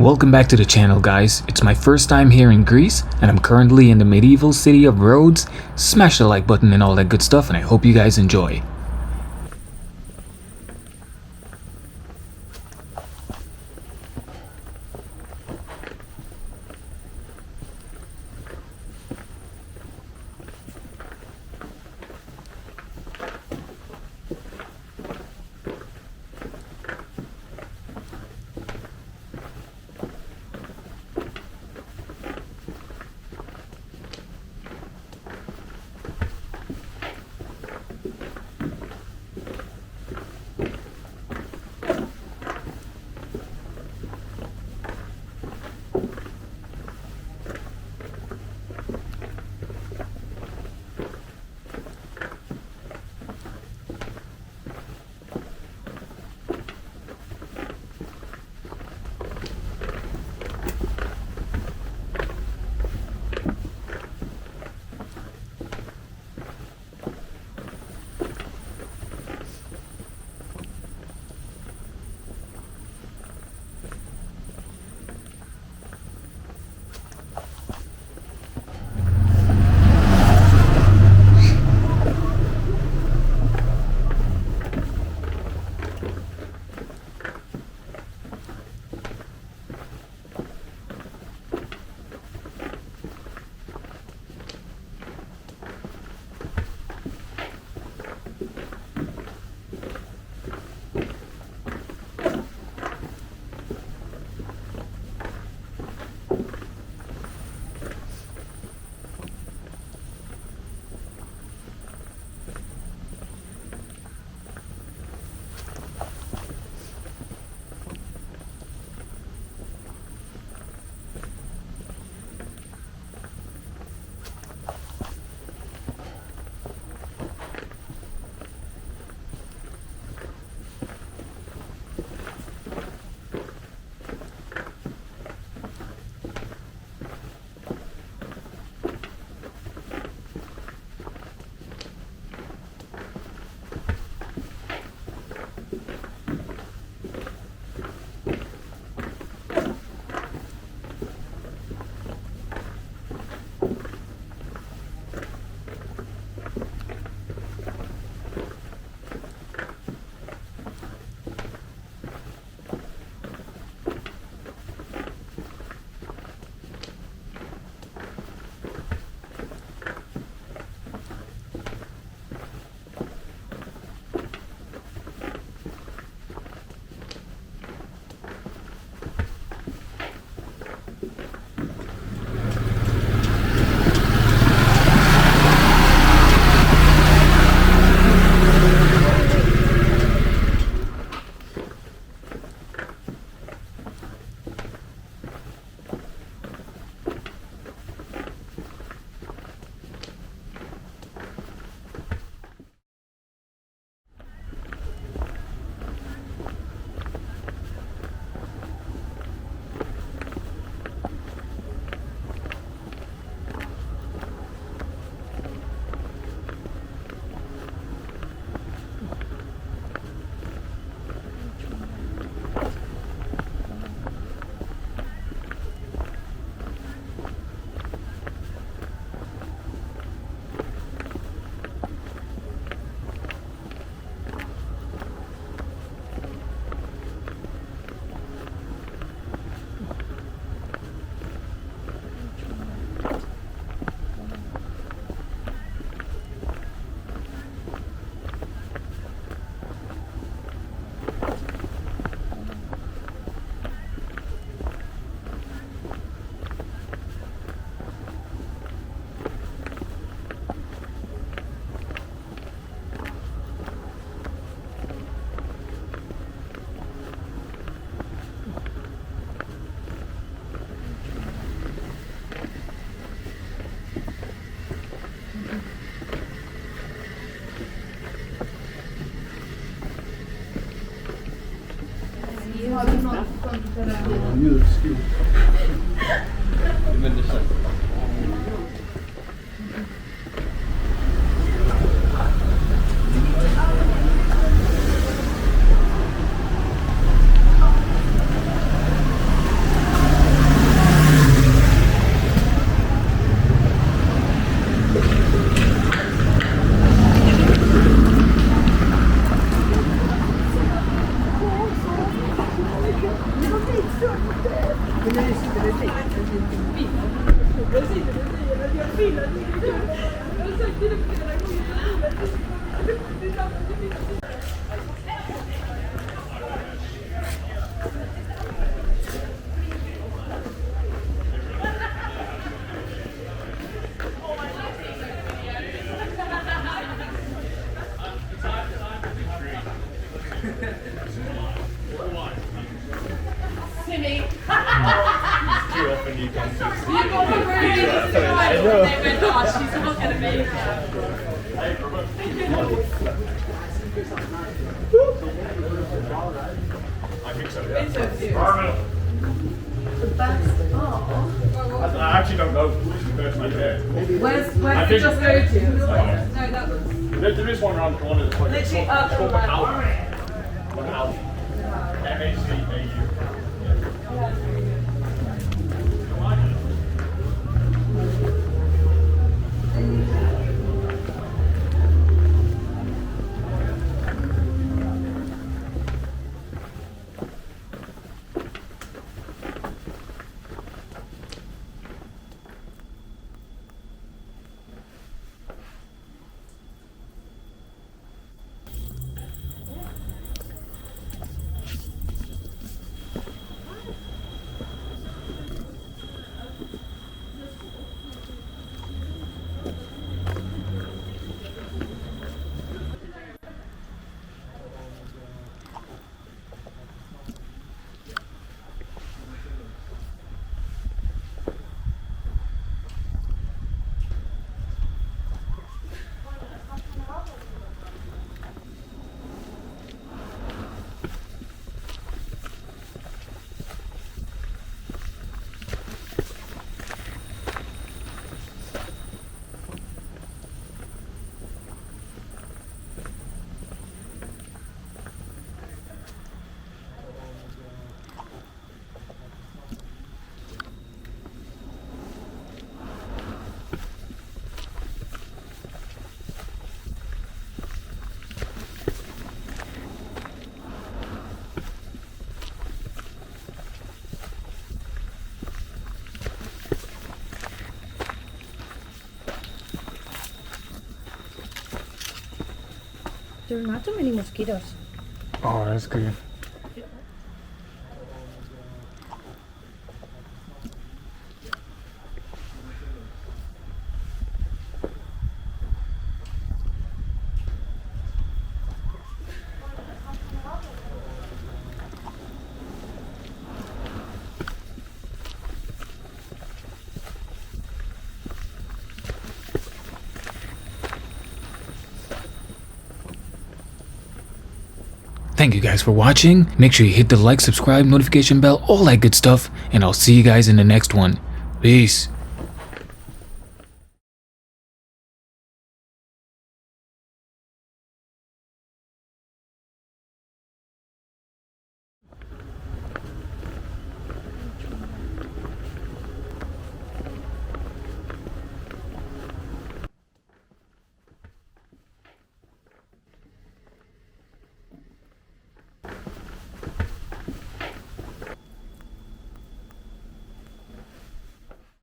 Welcome back to the channel, guys. It's my first time here in Greece and I'm currently in the medieval city of Rhodes. Smash the like button and all that good stuff, and I hope you guys enjoy. I actually don't know which is the best one there. Where's it just go to? No, that was There is one around the corner that's like literally it's called up. Alley. Like Alley. M-A-C-A-U. There's not too many mosquitoes. Oh, that's good. Thank you guys for watching. Make sure you hit the like, subscribe, notification bell, all that good stuff, and I'll see you guys in the next one. Peace.